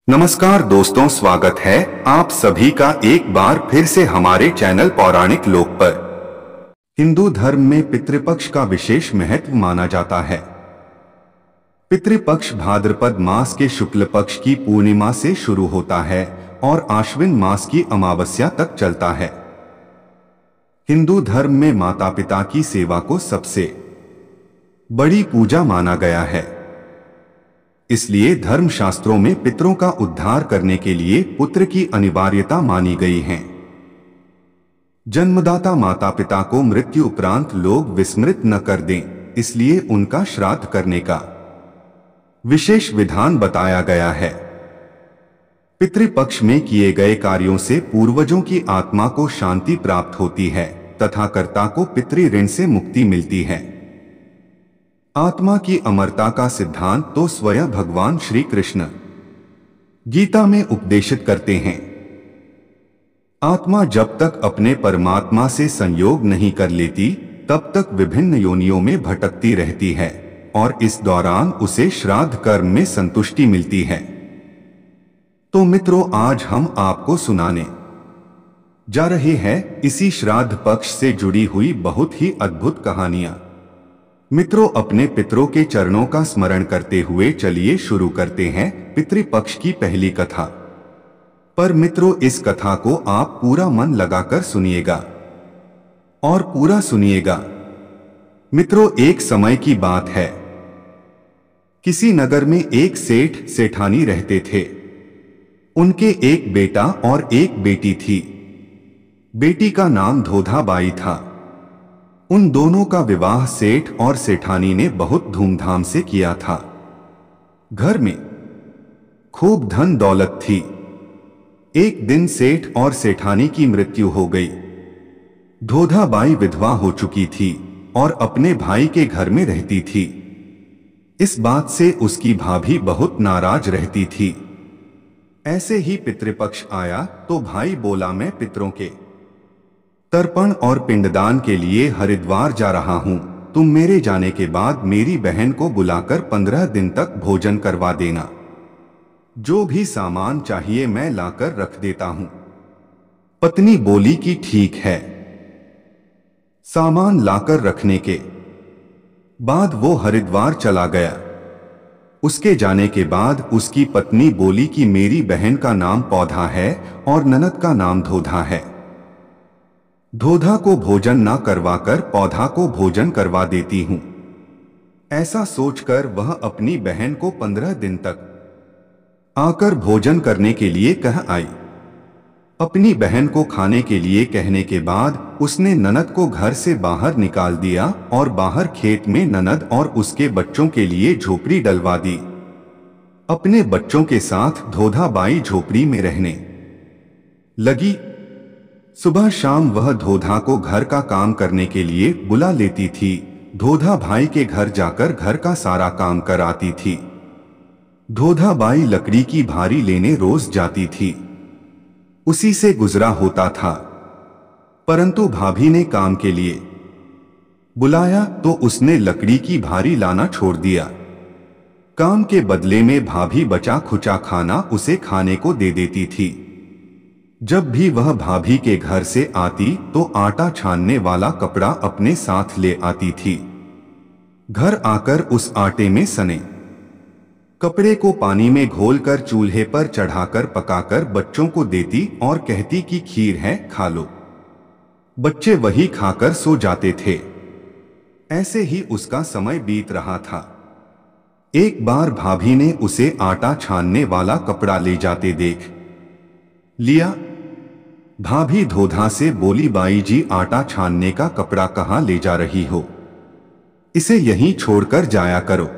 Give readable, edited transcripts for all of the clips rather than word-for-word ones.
नमस्कार दोस्तों, स्वागत है आप सभी का एक बार फिर से हमारे चैनल पौराणिक लोक पर। हिंदू धर्म में पितृपक्ष का विशेष महत्व माना जाता है। पितृपक्ष भाद्रपद मास के शुक्ल पक्ष की पूर्णिमा से शुरू होता है और आश्विन मास की अमावस्या तक चलता है। हिंदू धर्म में माता पिता की सेवा को सबसे बड़ी पूजा माना गया है। इसलिए धर्मशास्त्रों में पितरों का उद्धार करने के लिए पुत्र की अनिवार्यता मानी गई है। जन्मदाता माता पिता को मृत्यु उपरांत लोग विस्मृत न कर दें, इसलिए उनका श्राद्ध करने का विशेष विधान बताया गया है। पितृपक्ष में किए गए कार्यों से पूर्वजों की आत्मा को शांति प्राप्त होती है तथा कर्ता को पितृ ऋण से मुक्ति मिलती है। आत्मा की अमरता का सिद्धांत तो स्वयं भगवान श्री कृष्ण गीता में उपदेशित करते हैं। आत्मा जब तक अपने परमात्मा से संयोग नहीं कर लेती तब तक विभिन्न योनियों में भटकती रहती है और इस दौरान उसे श्राद्ध कर्म में संतुष्टि मिलती है। तो मित्रों, आज हम आपको सुनाने जा रहे हैं इसी श्राद्ध पक्ष से जुड़ी हुई बहुत ही अद्भुत कहानियां। मित्रों, अपने पितरों के चरणों का स्मरण करते हुए चलिए शुरू करते हैं पितृपक्ष की पहली कथा। पर मित्रों, इस कथा को आप पूरा मन लगाकर सुनिएगा और पूरा सुनिएगा। मित्रों, एक समय की बात है। किसी नगर में एक सेठ सेठानी रहते थे। उनके एक बेटा और एक बेटी थी। बेटी का नाम धोधाबाई था। उन दोनों का विवाह सेठ और सेठानी ने बहुत धूमधाम से किया था। घर में खूब धन दौलत थी। एक दिन सेठ और सेठानी की मृत्यु हो गई। धोधाबाई विधवा हो चुकी थी और अपने भाई के घर में रहती थी। इस बात से उसकी भाभी बहुत नाराज रहती थी। ऐसे ही पितृपक्ष आया तो भाई बोला, मैं पितरों के तर्पण और पिंडदान के लिए हरिद्वार जा रहा हूं। तुम मेरे जाने के बाद मेरी बहन को बुलाकर 15 दिन तक भोजन करवा देना। जो भी सामान चाहिए मैं लाकर रख देता हूं। पत्नी बोली कि ठीक है। सामान लाकर रखने के बाद वो हरिद्वार चला गया। उसके जाने के बाद उसकी पत्नी बोली कि मेरी बहन का नाम पौधा है और ननद का नाम धोधा है। धोधा को भोजन ना करवाकर पौधा को भोजन करवा देती हूं। ऐसा सोचकर वह अपनी बहन को 15 दिन तक आकर भोजन करने के लिए कह आई। अपनी बहन को खाने के लिए कहने के बाद उसने ननद को घर से बाहर निकाल दिया और बाहर खेत में ननद और उसके बच्चों के लिए झोपड़ी डलवा दी। अपने बच्चों के साथ धोधाबाई झोपड़ी में रहने लगी। सुबह शाम वह धोधा को घर का काम करने के लिए बुला लेती थी। धोधा भाई के घर जाकर घर का सारा काम कराती थी। धोधाबाई लकड़ी की भारी लेने रोज जाती थी। उसी से गुजरा होता था। परंतु भाभी ने काम के लिए बुलाया तो उसने लकड़ी की भारी लाना छोड़ दिया। काम के बदले में भाभी बचा खुचा खाना उसे खाने को दे देती थी। जब भी वह भाभी के घर से आती तो आटा छानने वाला कपड़ा अपने साथ ले आती थी। घर आकर उस आटे में सने कपड़े को पानी में घोलकर चूल्हे पर चढ़ाकर पकाकर बच्चों को देती और कहती कि खीर है, खा लो। बच्चे वही खाकर सो जाते थे। ऐसे ही उसका समय बीत रहा था। एक बार भाभी ने उसे आटा छानने वाला कपड़ा ले जाते देख लिया। भाभी धोधा से बोली, बाई जी, आटा छानने का कपड़ा कहाँ ले जा रही हो? इसे यहीं छोड़कर जाया करो।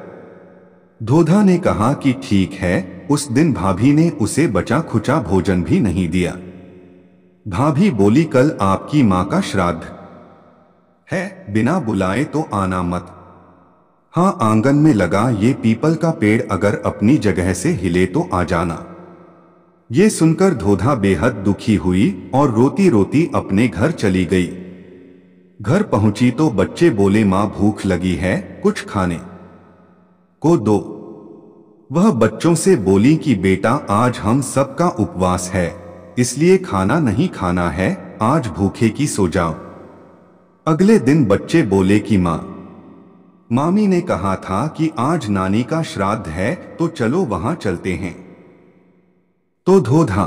धोधा ने कहा कि ठीक है। उस दिन भाभी ने उसे बचा खुचा भोजन भी नहीं दिया। भाभी बोली, कल आपकी मां का श्राद्ध है, बिना बुलाए तो आना मत। हाँ, आंगन में लगा ये पीपल का पेड़ अगर अपनी जगह से हिले तो आ जाना। ये सुनकर धोधा बेहद दुखी हुई और रोती रोती अपने घर चली गई। घर पहुंची तो बच्चे बोले, मां भूख लगी है, कुछ खाने को दो। वह बच्चों से बोली कि बेटा आज हम सबका उपवास है, इसलिए खाना नहीं खाना है, आज भूखे की सो जाओ। अगले दिन बच्चे बोले कि मामी ने कहा था कि आज नानी का श्राद्ध है तो चलो वहां चलते हैं। तो धोधा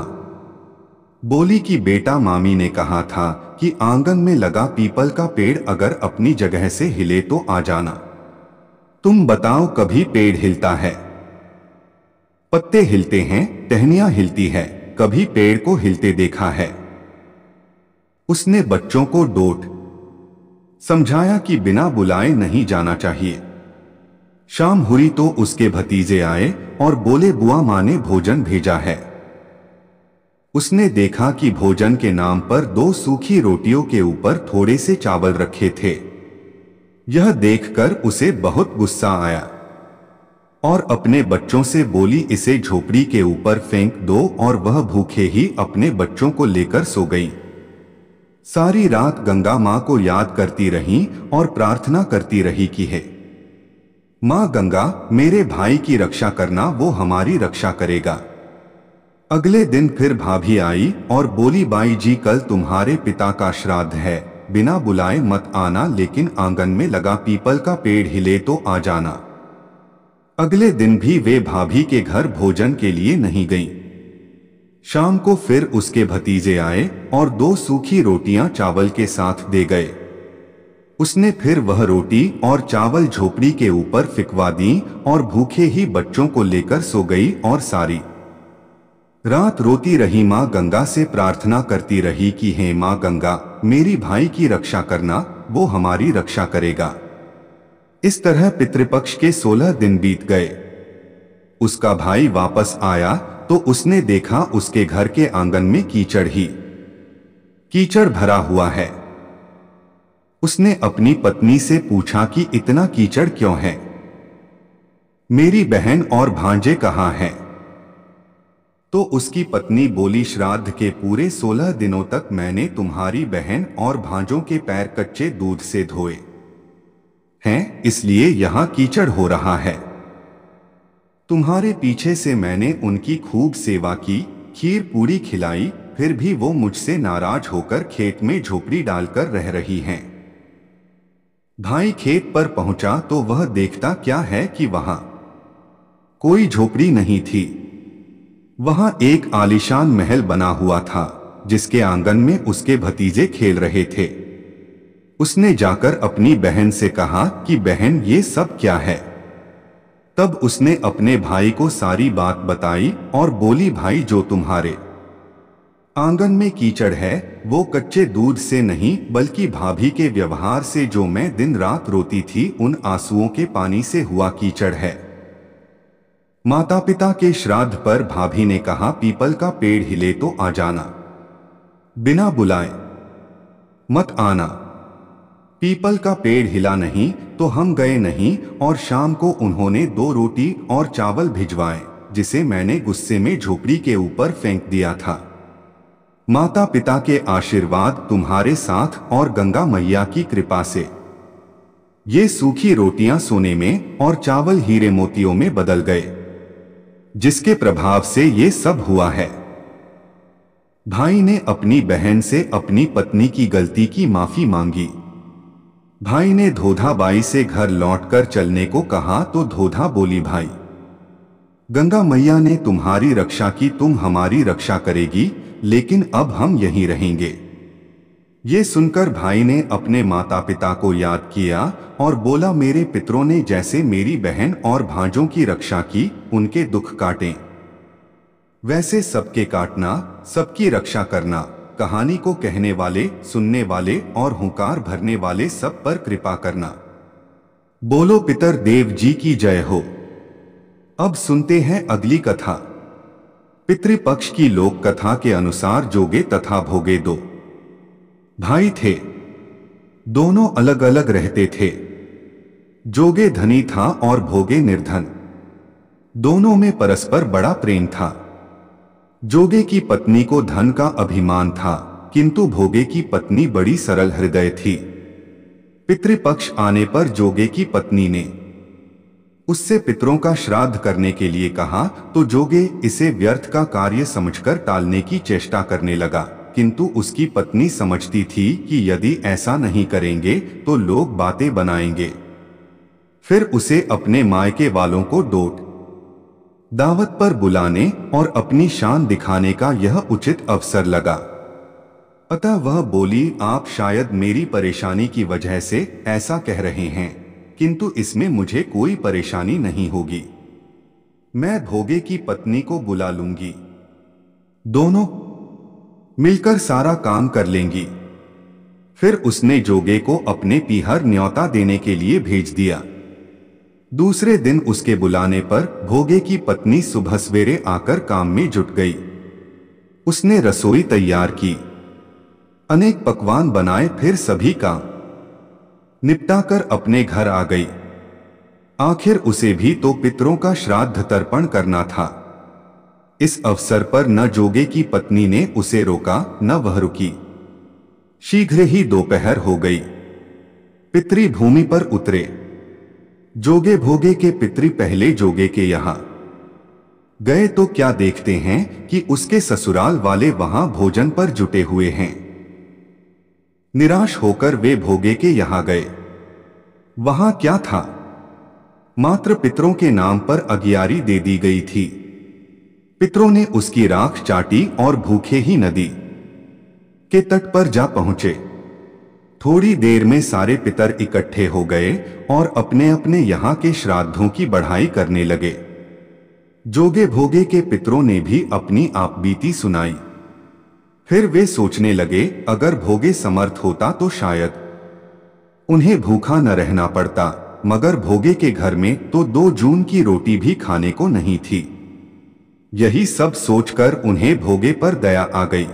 बोली कि बेटा मामी ने कहा था कि आंगन में लगा पीपल का पेड़ अगर अपनी जगह से हिले तो आ जाना। तुम बताओ कभी पेड़ हिलता है? पत्ते हिलते हैं, टहनियां हिलती है, कभी पेड़ को हिलते देखा है? उसने बच्चों को डांट समझाया कि बिना बुलाए नहीं जाना चाहिए। शाम हुई तो उसके भतीजे आए और बोले बुआ मां ने भोजन भेजा है। उसने देखा कि भोजन के नाम पर 2 सूखी रोटियों के ऊपर थोड़े से चावल रखे थे। यह देखकर उसे बहुत गुस्सा आया और अपने बच्चों से बोली इसे झोपड़ी के ऊपर फेंक दो, और वह भूखे ही अपने बच्चों को लेकर सो गई। सारी रात गंगा मां को याद करती रही और प्रार्थना करती रही कि हे मां गंगा, मेरे भाई की रक्षा करना, वो हमारी रक्षा करेगा। अगले दिन फिर भाभी आई और बोली बाई जी कल तुम्हारे पिता का श्राद्ध है, बिना बुलाए मत आना, लेकिन आंगन में लगा पीपल का पेड़ हिले तो आ जाना। अगले दिन भी वे भाभी के घर भोजन के लिए नहीं गईं। शाम को फिर उसके भतीजे आए और 2 सूखी रोटियां चावल के साथ दे गए। उसने फिर वह रोटी और चावल झोपड़ी के ऊपर फिकवा दी और भूखे ही बच्चों को लेकर सो गई और सारी रात रोती रही मां गंगा से प्रार्थना करती रही कि हे मां गंगा, मेरी भाई की रक्षा करना, वो हमारी रक्षा करेगा। इस तरह पितृपक्ष के 16 दिन बीत गए। उसका भाई वापस आया तो उसने देखा उसके घर के आंगन में कीचड़ ही कीचड़ भरा हुआ है। उसने अपनी पत्नी से पूछा कि इतना कीचड़ क्यों है? मेरी बहन और भांजे कहाँ हैं? तो उसकी पत्नी बोली श्राद्ध के पूरे 16 दिनों तक मैंने तुम्हारी बहन और भांजों के पैर कच्चे दूध से धोए हैं, इसलिए यहां कीचड़ हो रहा है। तुम्हारे पीछे से मैंने उनकी खूब सेवा की, खीर पूरी खिलाई, फिर भी वो मुझसे नाराज होकर खेत में झोपड़ी डालकर रह रही हैं। भाई खेत पर पहुंचा तो वह देखता क्या है कि वहां कोई झोपड़ी नहीं थी। वहां एक आलीशान महल बना हुआ था जिसके आंगन में उसके भतीजे खेल रहे थे। उसने जाकर अपनी बहन से कहा कि बहन ये सब क्या है? तब उसने अपने भाई को सारी बात बताई और बोली भाई जो तुम्हारे आंगन में कीचड़ है वो कच्चे दूध से नहीं बल्कि भाभी के व्यवहार से, जो मैं दिन रात रोती थी उन आंसुओं के पानी से हुआ कीचड़ है। माता पिता के श्राद्ध पर भाभी ने कहा पीपल का पेड़ हिले तो आ जाना, बिना बुलाए मत आना। पीपल का पेड़ हिला नहीं तो हम गए नहीं, और शाम को उन्होंने 2 रोटी और चावल भिजवाए जिसे मैंने गुस्से में झोपड़ी के ऊपर फेंक दिया था। माता पिता के आशीर्वाद तुम्हारे साथ और गंगा मैया की कृपा से ये सूखी रोटियां सोने में और चावल हीरे मोतियों में बदल गए, जिसके प्रभाव से ये सब हुआ है। भाई ने अपनी बहन से अपनी पत्नी की गलती की माफी मांगी। भाई ने धोधा बाई से घर लौटकर चलने को कहा तो धोधा बोली भाई गंगा मैया ने तुम्हारी रक्षा की, तुम हमारी रक्षा करेगी, लेकिन अब हम यहीं रहेंगे। ये सुनकर भाई ने अपने माता पिता को याद किया और बोला मेरे पितरों ने जैसे मेरी बहन और भांजों की रक्षा की, उनके दुख काटें, वैसे सबके काटना, सबकी रक्षा करना। कहानी को कहने वाले, सुनने वाले और हुंकार भरने वाले सब पर कृपा करना। बोलो पितर देव जी की जय हो। अब सुनते हैं अगली कथा। पितृपक्ष की लोक कथा के अनुसार जोगे तथा भोगे 2 भाई थे। दोनों अलग अलग रहते थे। जोगे धनी था और भोगे निर्धन। दोनों में परस्पर बड़ा प्रेम था। जोगे की पत्नी को धन का अभिमान था, किंतु भोगे की पत्नी बड़ी सरल हृदय थी। पितृपक्ष आने पर जोगे की पत्नी ने उससे पितरों का श्राद्ध करने के लिए कहा तो जोगे इसे व्यर्थ का कार्य समझकर टालने की चेष्टा करने लगा, किंतु उसकी पत्नी समझती थी कि यदि ऐसा नहीं करेंगे तो लोग बातें बनाएंगे। फिर उसे अपने मायके वालों को दावत पर बुलाने और अपनी शान दिखाने का यह उचित अवसर लगा। अतः वह बोली, आप शायद मेरी परेशानी की वजह से ऐसा कह रहे हैं, किंतु इसमें मुझे कोई परेशानी नहीं होगी। मैं भोगे की पत्नी को बुला लूंगी, दोनों मिलकर सारा काम कर लेंगी। फिर उसने जोगे को अपने पीहर न्योता देने के लिए भेज दिया। दूसरे दिन उसके बुलाने पर भोगे की पत्नी सुबह सवेरे आकर काम में जुट गई। उसने रसोई तैयार की, अनेक पकवान बनाए, फिर सभी काम निपटाकर अपने घर आ गई। आखिर उसे भी तो पितरों का श्राद्ध तर्पण करना था। इस अवसर पर न जोगे की पत्नी ने उसे रोका न वह रुकी। शीघ्र ही दोपहर हो गई। पितरी भूमि पर उतरे। जोगे भोगे के पितरी पहले जोगे के यहां गए तो क्या देखते हैं कि उसके ससुराल वाले वहां भोजन पर जुटे हुए हैं। निराश होकर वे भोगे के यहां गए। वहां क्या था? मात्र पितरों के नाम पर अगियारी दे दी गई थी। पितरों ने उसकी राख चाटी और भूखे ही नदी के तट पर जा पहुंचे। थोड़ी देर में सारे पितर इकट्ठे हो गए और अपने अपने यहाँ के श्राद्धों की बढ़ाई करने लगे। जोगे भोगे के पितरों ने भी अपनी आपबीती सुनाई। फिर वे सोचने लगे, अगर भोगे समर्थ होता तो शायद उन्हें भूखा न रहना पड़ता, मगर भोगे के घर में तो 2 जून की रोटी भी खाने को नहीं थी। यही सब सोचकर उन्हें भोगे पर दया आ गई।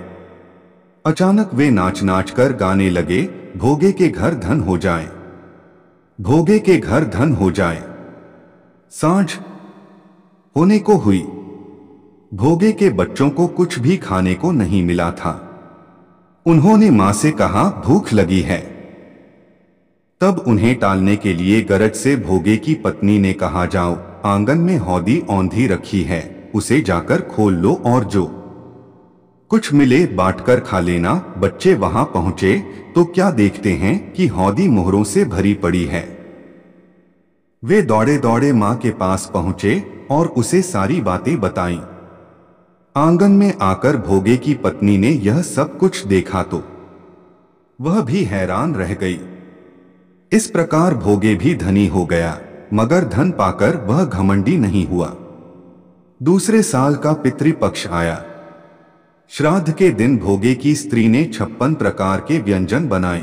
अचानक वे नाच नाच कर गाने लगे, भोगे के घर धन हो जाए, भोगे के घर धन हो जाए। सांझ होने को हुई। भोगे के बच्चों को कुछ भी खाने को नहीं मिला था। उन्होंने मां से कहा, भूख लगी है। तब उन्हें टालने के लिए गरज से भोगे की पत्नी ने कहा, जाओ, आंगन में हौदी औंधी रखी है, उसे जाकर खोल लो और जो कुछ मिले बांटकर खा लेना। बच्चे वहां पहुंचे तो क्या देखते हैं कि हौदी मोहरों से भरी पड़ी है। वे दौड़े दौड़े मां के पास पहुंचे और उसे सारी बातें बताईं। आंगन में आकर भोगे की पत्नी ने यह सब कुछ देखा तो वह भी हैरान रह गई। इस प्रकार भोगे भी धनी हो गया, मगर धन पाकर वह घमंडी नहीं हुआ। दूसरे साल का पितृपक्ष आया। श्राद्ध के दिन भोगे की स्त्री ने 56 प्रकार के व्यंजन बनाए।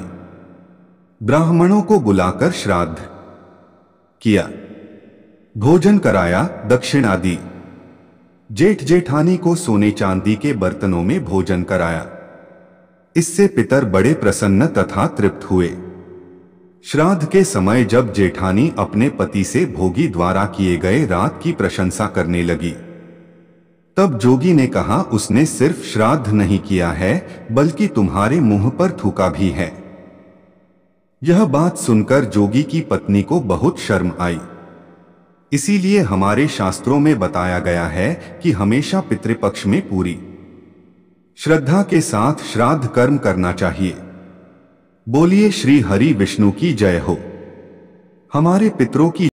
ब्राह्मणों को बुलाकर श्राद्ध किया, भोजन कराया, दक्षिणा दी। जेठ जेठानी को सोने चांदी के बर्तनों में भोजन कराया। इससे पितर बड़े प्रसन्न तथा तृप्त हुए। श्राद्ध के समय जब जेठानी अपने पति से भोगी द्वारा किए गए रात की प्रशंसा करने लगी, तब जोगी ने कहा, उसने सिर्फ श्राद्ध नहीं किया है बल्कि तुम्हारे मुंह पर थूका भी है। यह बात सुनकर जोगी की पत्नी को बहुत शर्म आई। इसीलिए हमारे शास्त्रों में बताया गया है कि हमेशा पितृपक्ष में पूरी श्रद्धा के साथ श्राद्ध कर्म करना चाहिए। बोलिए श्री हरि विष्णु की जय हो। हमारे पितरों की